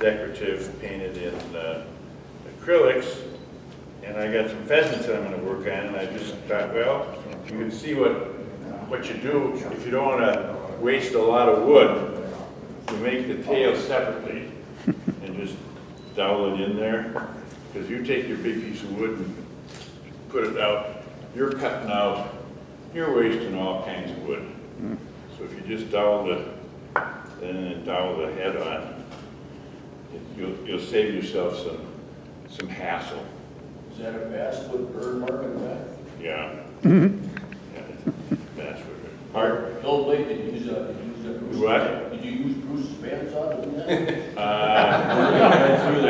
decorative painted in acrylics, and I got some pheasants that I'm going to work on, and I just thought, well, you can see what you do if you don't want to waste a lot of wood. You make the tail separately and just dowel it in there, because you take your big piece of wood and put it out, you're cutting out, you're wasting all kinds of wood. So if you just dowel the head on, you'll save yourself some hassle. Is that a basswood bird mark on that? Yeah. Yeah, basswood. Mark? Old lady, did you use Bruce's? What? Did you use Bruce's bandsaw to do that? I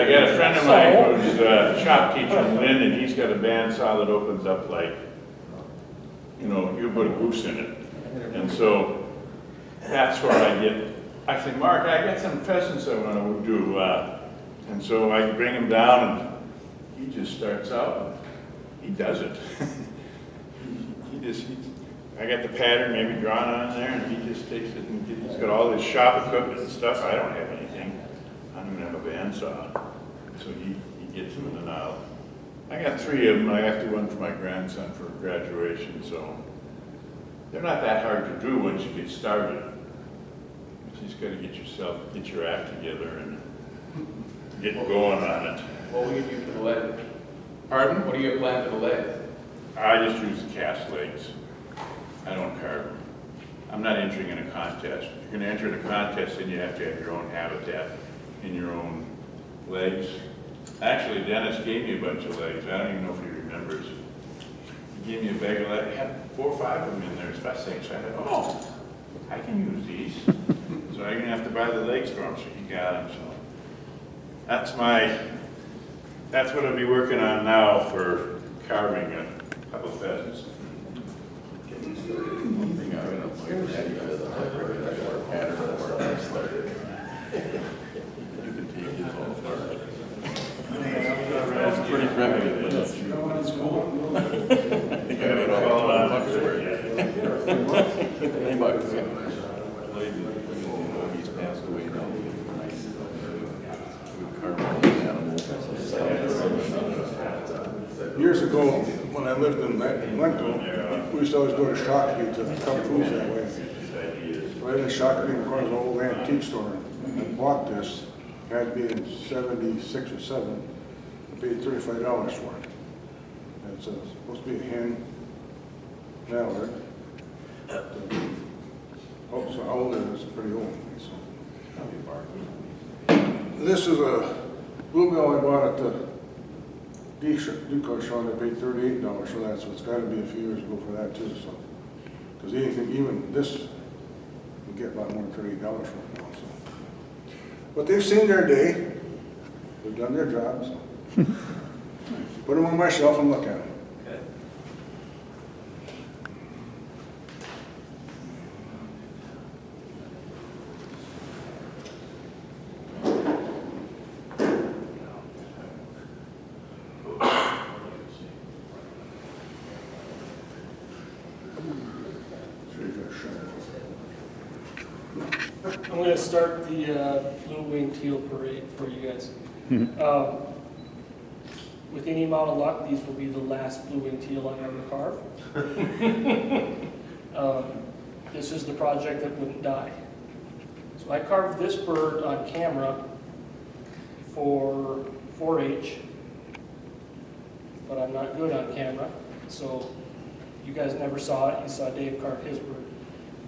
got a friend of mine who's a shop teacher in Lynn, and he's got a bandsaw that opens up like, you put a goose in it. And so that's where I said, Mark, I got some pheasants I want to do. And so I bring him down, and he just starts out, he does it. I got the pattern maybe drawn on there, and he just takes it, and he's got all his shop equipment and stuff. I don't have anything. I don't even have a bandsaw. So he gets them in and out. I got 3 of them. I have to one for my grandson for graduation, so they're not that hard to do once you get started. You just got to get your act together and get going on it. What will you do for the leg? Pardon? What do you plan for the leg? I just use the cast legs. I don't carve them. I'm not entering in a contest. If you're going to enter in a contest, then you have to have your own habitat in your own legs. Actually, Dennis gave me a bunch of legs. I don't even know if he remembers. He gave me a bag of legs. He had 4 or 5 of them in there. It's about 6. I said, oh, I can use these. So I'm going to have to buy the legs for him, so he got them. So that's what I'll be working on now for carving a couple of pheasants. That's pretty primitive, but it's cool. You got it all on he's passed away now. Years ago, when I lived in Lincoln, we used to always go to Shakopee to come foods that way. Right in Shakopee, in front of the old antique store, and I bought this. It had to be in '76 or '7. I paid $35 for it. And it's supposed to be a hen mallard. Oh, so how old is it? It's pretty old. So. This is a bluebill I bought at the Decoy show. I paid $38 for that, so it's got to be a few years ago for that too. So, because anything, even this, you get about more than $38 for it now. So, but they've seen their day. They've done their job. So. Put them on my shelf and look at them. Okay. I'm going to start the Blue Wing Teal Parade for you guys. With any amount of luck, these will be the last blue wing teal I ever carve. This is the project that wouldn't die. So I carved this bird on camera for 4-H, but I'm not good on camera, so you guys never saw it. You saw Dave carve his bird.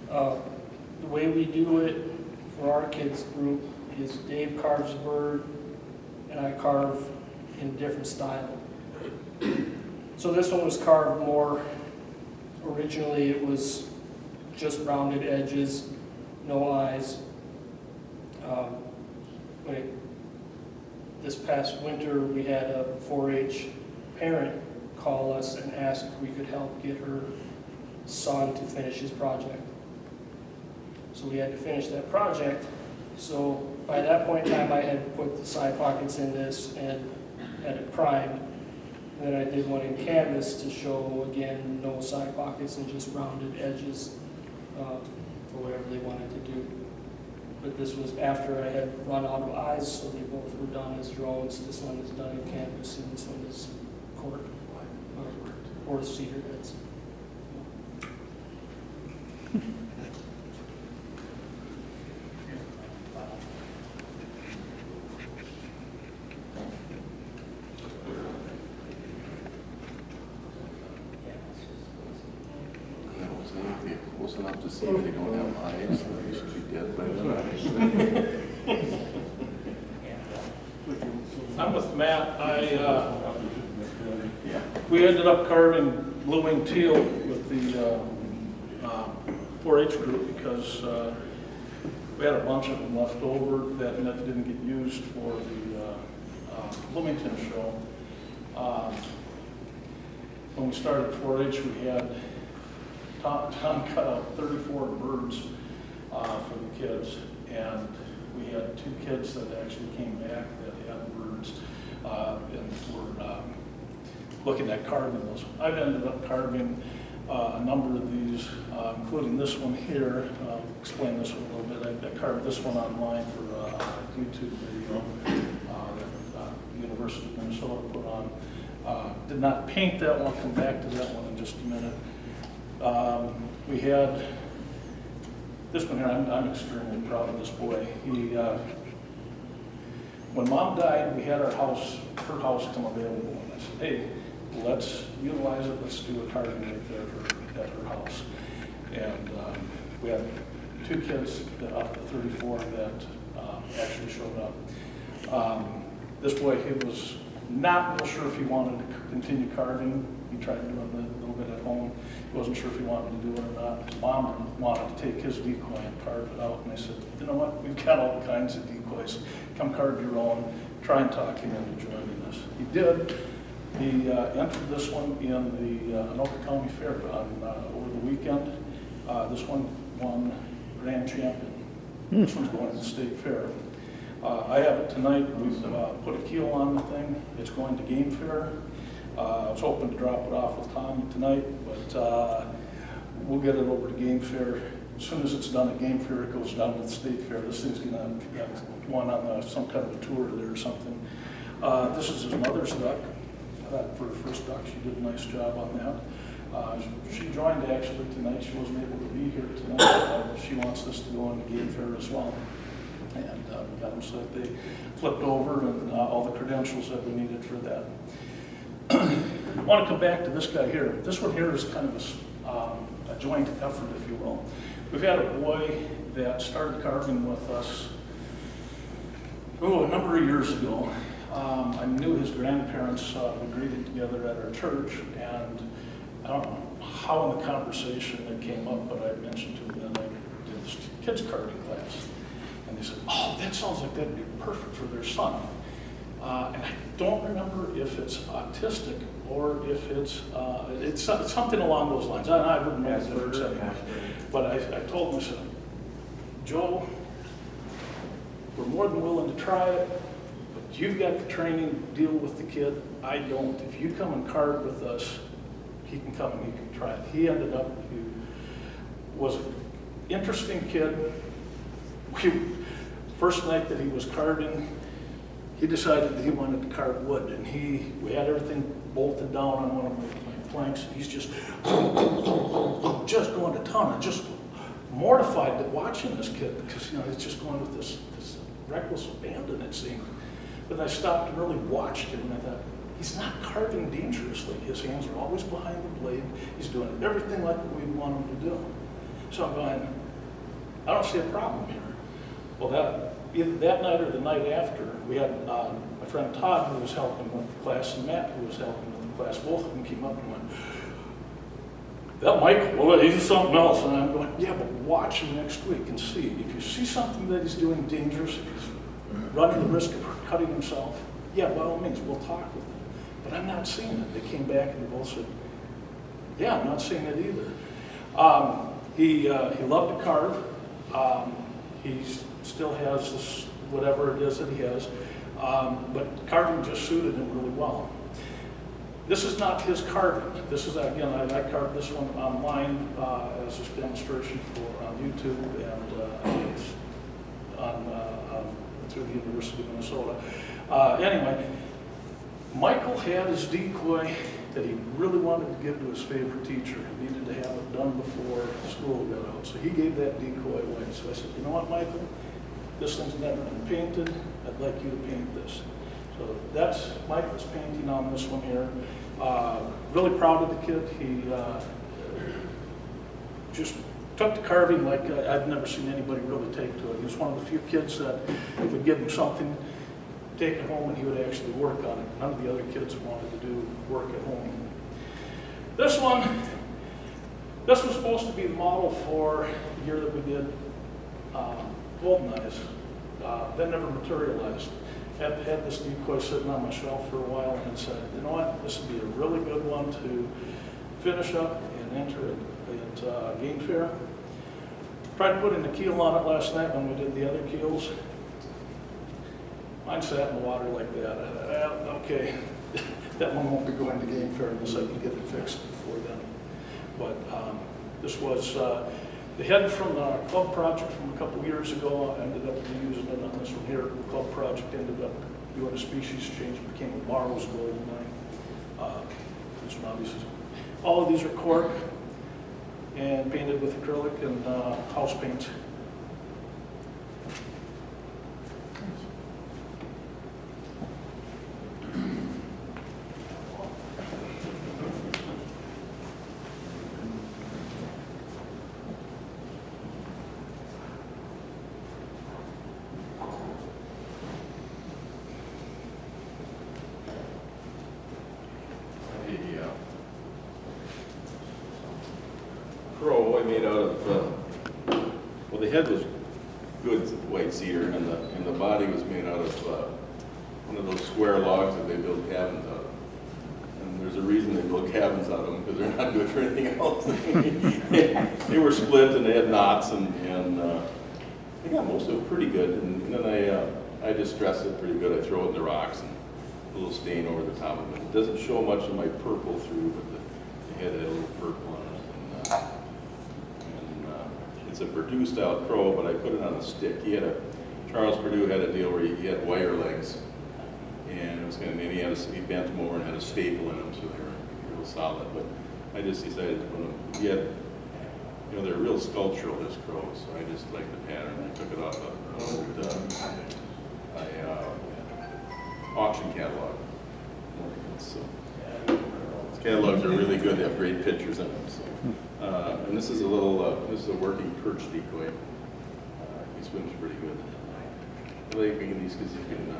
The way we do it for our kids group is Dave carves a bird and I carve in a different style. So this one was carved more, originally it was just rounded edges, no eyes. This past winter we had a 4-H parent call us and ask if we could help get her son to finish his project. So we had to finish that project. So by that point in time I had put the side pockets in this and had it primed. And then I did one in canvas to show, again, no side pockets and just rounded edges for whatever they wanted to do. But this was after I had run out of eyes, so they both were done as drones. This one is done in canvas, and this one is cork, or cedar heads. If they're close enough to see, if they don't have eyes, they should be dead by then. I'm with Matt. We ended up carving blue-winged teal with the 4-H group because we had a bunch of them left over that didn't get used for the Bloomington show. When we started 4-H, we had Tom cut out 34 birds for the kids, and we had 2 kids that actually came back that had birds and were looking at carving those. I've ended up carving a number of these, including this one here. I'll explain this one a little bit. I carved this one online for a YouTube video that University of Minnesota put on. Did not paint that one. I'll come back to that one in just a minute. We had this one here. I'm extremely proud of this boy. He, when Mom died, we had her house come available, and I said, "Hey, let's utilize it. Let's do a carving right there at her house." And we had 2 kids out of the 34 that actually showed up. This boy, he was not real sure if he wanted to continue carving. He tried doing a little bit at home. He wasn't sure if he wanted to do it or not. His mom wanted to take his decoy and carve it out. And I said, "You know what? We've got all kinds of decoys. Come carve your own. Try and talk him into joining us." He did. He entered this one in the Anoka County Fair over the weekend. This one won grand champion. This one's going to the state fair. I have it tonight. We've put a keel on the thing. It's going to game fair. I was hoping to drop it off with Tom tonight, but we'll get it over to game fair. As soon as it's done at game fair, it goes down to the state fair. This thing's going to get one on some kind of a tour there or something. This is his mother's duck. For her first duck, she did a nice job on that. She joined actually tonight. She wasn't able to be here tonight. She wants this to go on the game fair as well. And we got them so that they flipped over and all the credentials that we needed for that. I want to come back to this guy here. This one here is kind of a joint effort, if you will. We've had a boy that started carving with us a number of years ago. I knew his grandparents we greeted together at our church, and I don't know how in the conversation it came up, but I mentioned to them that I did this kids carving class. And they said, "Oh, that sounds like that'd be perfect for their son." And I don't remember if it's autistic or if it's something along those lines. I wouldn't know the difference anyway. But I told him, I said, "Joe, we're more than willing to try it, but you've got the training to deal with the kid. I don't. If you come and carve with us, he can come and he can try it." He ended up, he was an interesting kid. First night that he was carving, he decided that he wanted to carve wood, and we had everything bolted down on one of my planks, and he's just going to town. I'm just mortified at watching this kid because he's just going with this reckless abandon, it seemed. But I stopped and really watched him, and I thought, he's not carving dangerously. His hands are always behind the blade. He's doing everything like we'd want him to do. So I'm going, I don't see a problem here. Well, either that night or the night after, we had my friend Todd, who was helping with the class, and Matt, who was helping with the class. Both of them came up and went, "That Michael, well, he's something else." And I'm going, "Yeah, but watch him next week and see. If you see something that he's doing dangerous, if he's running the risk of cutting himself, yeah, by all means, we'll talk with him. But I'm not seeing it." They came back and they both said, "Yeah, I'm not seeing it either." He loved to carve. He still has this, whatever it is that he has, but carving just suited him really well. This is not his carving. This is, again, I carved this one online as a demonstration on YouTube, and it's through the University of Minnesota. Anyway, Michael had his decoy that he really wanted to give to his favorite teacher. He needed to have it done before school got out. So he gave that decoy away. So I said, you know what, Michael? This thing's never been painted. I'd like you to paint this. So that's Michael's painting on this one here. Really proud of the kid. He just took to carving like I've never seen anybody really take to it. He was one of the few kids that would give him something, take it home, and he would actually work on it. None of the other kids wanted to do work at home. This one, this was supposed to be the model for the year that we did Golden Eyes. That never materialized. Had this decoy sitting on my shelf for a while and said, you know what, this would be a really good one to finish up and enter at Game Fair. Tried putting the keel on it last night when we did the other keels. Mine sat in the water like that. Okay, that one won't be going to Game Fair unless I can get it fixed before then. But this was the head from the club project from a couple years ago. I ended up using it on this one here. The club project ended up doing a species change. It became a Barrow's golden line. This one obviously. All of these are cork and painted with acrylic and house paint. Crow I made out of, well, the head was good white cedar, and the body was made out of one of those square logs that they build cabins out of. And there's a reason they build cabins out of them, because they're not good for anything else. They were split and they had knots, and I got most of it pretty good. And then I distress it pretty good. I throw it in the rocks and a little stain over the top of it. It doesn't show much of my purple through, but the head had a little purple on it. It's a Purdue style crow, but I put it on a stick. Charles Purdue had a deal where he had wire legs, and it was kind of, and he bent them over and had a staple in them, so they were real solid. But I just decided to put them, they're real sculptural, this crow, so I just liked the pattern. I took it off an old auction catalog. So, these catalogs are really good. They have great pictures in them. So. And this is a working perch decoy. He swims pretty good. I like making these because you can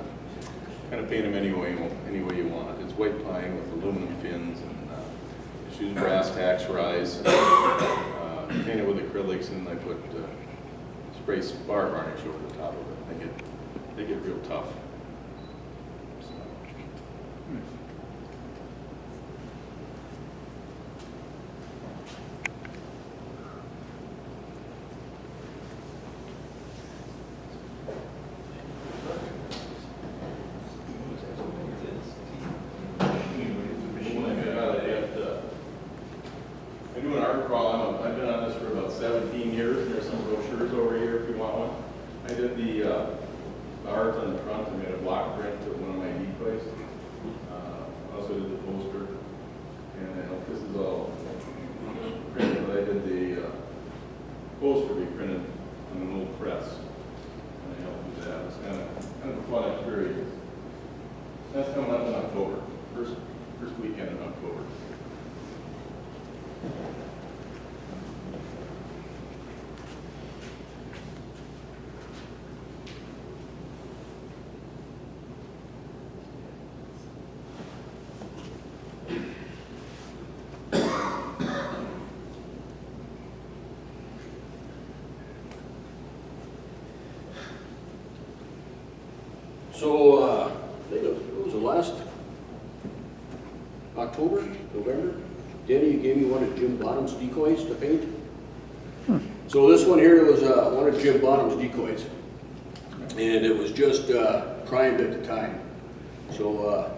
kind of paint them any way you want. It's white pine with aluminum fins, and just use brass tacks for eyes. Paint it with acrylics, and I put spray bar varnish over the top of it. They get real tough. I've been on this for about 17 years, and there's some brochures over here if you want one. I did the art on the front. I made a block print with one of my decoys. I also did the poster, and this is all printed, but I did the poster be printed on an old press, and I helped with that. It's kind of a fun experience. That's coming up in October, first weekend in October. So, I think it was the last October, November, Denny, you gave me one of Jim Bottom's decoys to paint. So this one here was one of Jim Bottom's decoys. And it was just primed at the time. So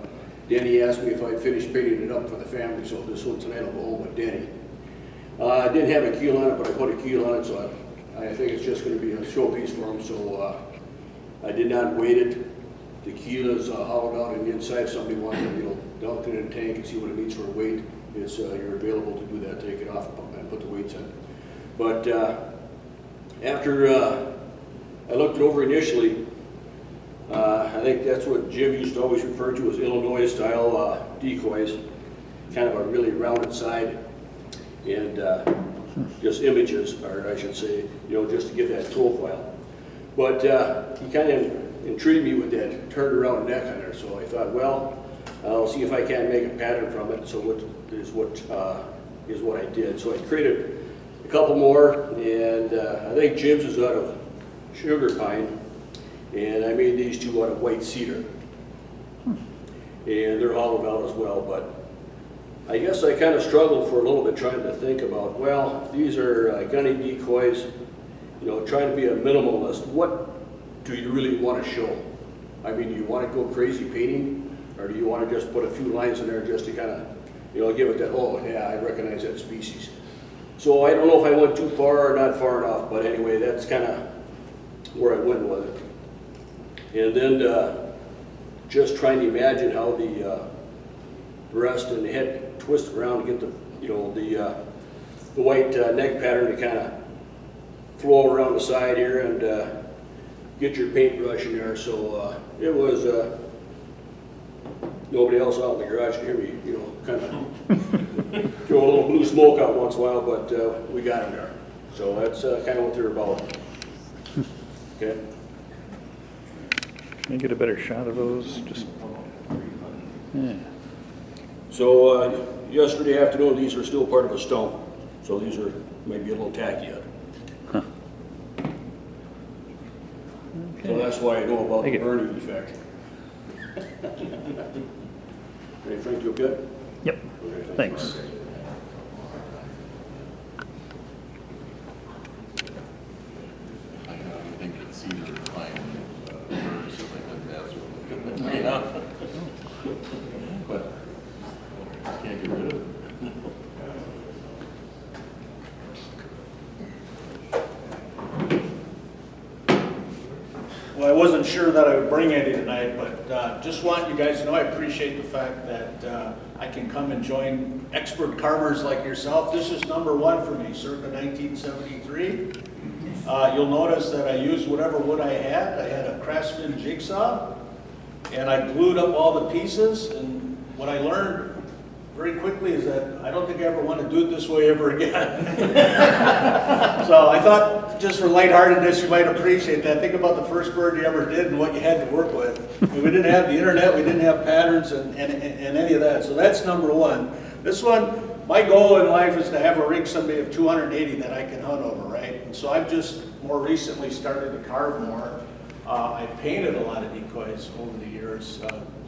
Denny asked me if I'd finish painting it up for the family, so this one tonight will go home with Denny. I didn't have a keel on it, but I put a keel on it, so I think it's just going to be a showpiece for him. So I did not weight it. The keel is hollowed out on the inside. If somebody wanted to, dump it in a tank and see what it needs for a weight, it's, you're available to do that. Take it off and put the weights in. But after I looked it over initially, I think that's what Jim used to always refer to as Illinois style decoys, kind of a really rounded side, and just images, or I should say, just to give that profile. But he kind of intrigued me with that turned around neck on there, so I thought, well, I'll see if I can't make a pattern from it. So what I did. So I created a couple more, and I think Jim's is out of sugar pine, and I made these two out of white cedar, and they're hollowed out as well. But I guess I kind of struggled for a little bit trying to think about, well, if these are gunny decoys, trying to be a minimalist, what do you really want to show? I mean, do you want to go crazy painting, or do you want to just put a few lines in there just to kind of, give it that, oh yeah, I recognize that species. So I don't know if I went too far or not far enough, but anyway, that's kind of where I went with it. And then just trying to imagine how the breast and the head twist around to get the white neck pattern to kind of flow around the side here and get your paintbrush in there. So it was nobody else out in the garage to hear me, kind of throw a little blue smoke out once in a while, but we got them there. So that's kind of what they're about. Okay. Can you get a better shot of those? Just yeah. So yesterday afternoon, these are still part of a stump. So these are maybe a little tacky yet. Huh. So Okay. that's why I know about Thank the you. burning effect. Hey, Frank, you okay? Yep. Okay, Thanks. I think that Cedar is fine, birds, so they can pass with it. But can't get rid of it. Well, I wasn't sure that I would bring any tonight, but just want you guys to know I appreciate the fact that I can come and join expert carvers like yourself. This is number one for me, circa 1973. You'll notice that I used whatever wood I had. I had a Craftsman jigsaw, and I glued up all the pieces. And what I learned very quickly is that I don't think I ever want to do it this way ever again. So I thought, just for lightheartedness, you might appreciate that. Think about the first bird you ever did and what you had to work with. We didn't have the internet, we didn't have patterns and any of that. So that's number one. This one, my goal in life is to have a rig someday of 280 that I can hunt over, right? And so I've just more recently started to carve more. I've painted a lot of decoys over the years.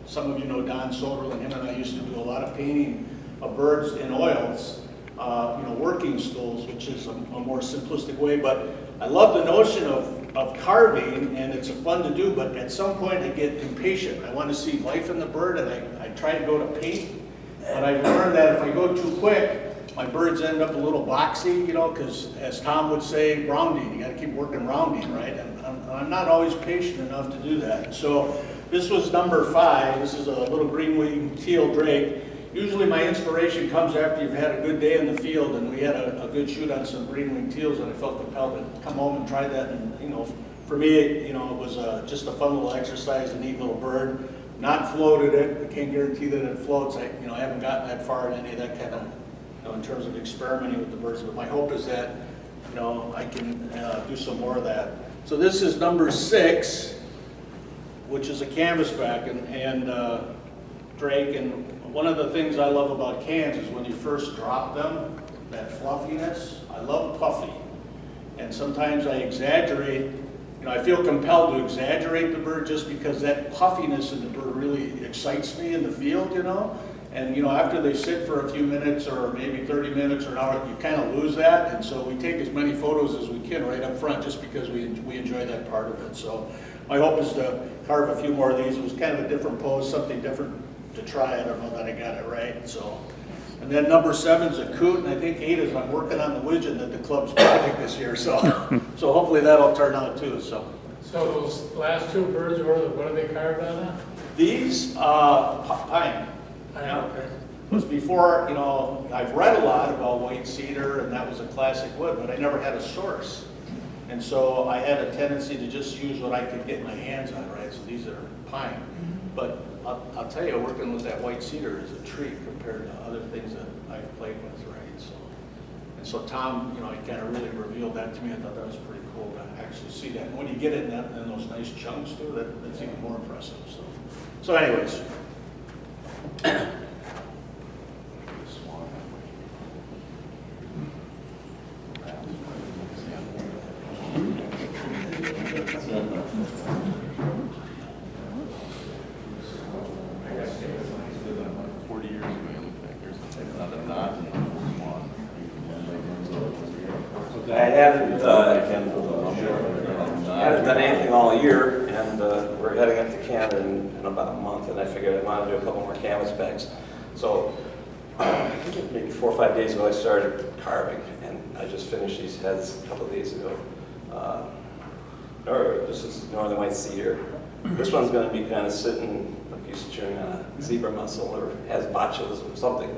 Some of you know Don Soderlin. Him and I used to do a lot of painting of birds in oils, working stools, which is a more simplistic way. But I love the notion of carving, and it's fun to do. But at some point, I get impatient. I want to see life in the bird, and I try to go to paint. But I've learned that if I go too quick, my birds end up a little boxy, because as Tom would say, rounding. You got to keep working rounding, right? And I'm not always patient enough to do that. So this was number 5. This is a little green-winged teal drake. Usually my inspiration comes after you've had a good day in the field, and we had a good shoot on some green-winged teals, and I felt compelled to come home and try that. And for me, it was just a fun little exercise, a neat little bird. Not floated it. I can't guarantee that it floats. I haven't gotten that far in any of that kind of, in terms of experimenting with the birds. But my hope is that, I can do some more of that. So this is number 6, which is a canvasback and drake. And one of the things I love about cans is when you first drop them, that fluffiness. I love puffy, and sometimes I exaggerate. I feel compelled to exaggerate the bird just because that puffiness in the bird really excites me in the field, And after they sit for a few minutes or maybe 30 minutes or an hour, you kind of lose that. And so we take as many photos as we can right up front just because we enjoy that part of it. So my hope is to carve a few more of these. It was kind of a different pose, something different to try. I don't know that I got it right. So, and then number 7 is a coot, and I think 8 is I'm working on the widgeon at the club's project this year. So hopefully that'll turn out too. So So those last two birds, what are they carved out of? These, pine. Okay. It was before, you know, I've read a lot about white cedar, and that was a classic wood, but I never had a source. And so I had a tendency to just use what I could get my hands on, right? So these are pine. But I'll tell you, working with that white cedar is a treat compared to other things that I've played with, right? So Tom, you know, he kind of really revealed that to me. I thought that was pretty cool to actually see that. And when you get it in those nice chunks too, that's even more impressive. So anyways. I haven't done anything all year, and we're heading up to Canada in about a month, and I figured I wanted to do a couple more canvas bags. So I think maybe 4 or 5 days ago I started carving, and I just finished these heads a couple of days ago. This is northern white cedar. This one's going to be kind of sitting like he's chewing on a zebra mussel or has botulism or something.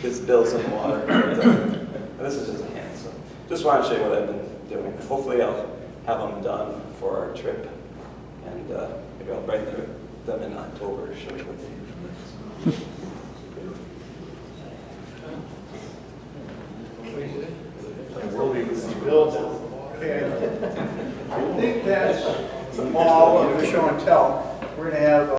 His bill's in the water. And this is just a hand. So just want to show you what I've been doing. Hopefully I'll have them done for our trip, and maybe I'll bring them in October to show you what they do.